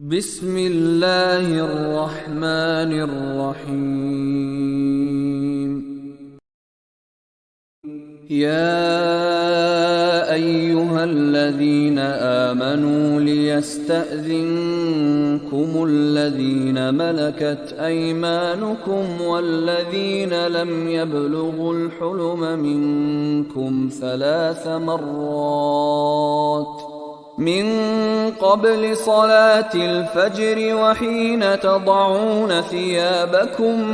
بسم الله الرحمن الرحيم. يا أيها الذين آمنوا ليستأذنكم الذين ملكت أيمانكم والذين لم يبلغوا الحلم منكم 3 مرات من قبل صلاة الفجر وحين تضعون ثيابكم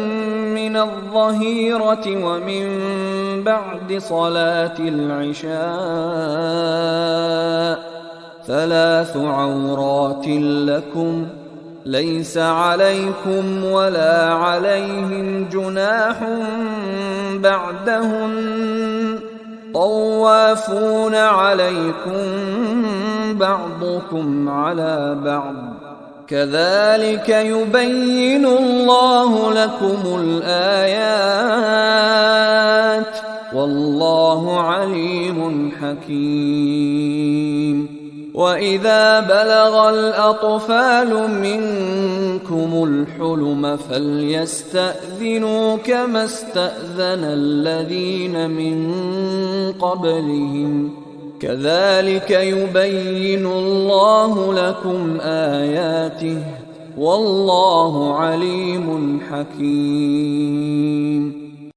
من الظهيرة ومن بعد صلاة العشاء 3 عورات لكم ليس عليكم ولا عليهم جناح بعدهن طوافون عليكم بعضكم على بعض كذلك يبين الله لكم الآيات والله عليم حكيم. وإذا بلغ الأطفال منكم الحلم فليستأذنوا كما استأذن الذين من قبلهم كذلك يبين الله لكم آياته والله عليم حكيم.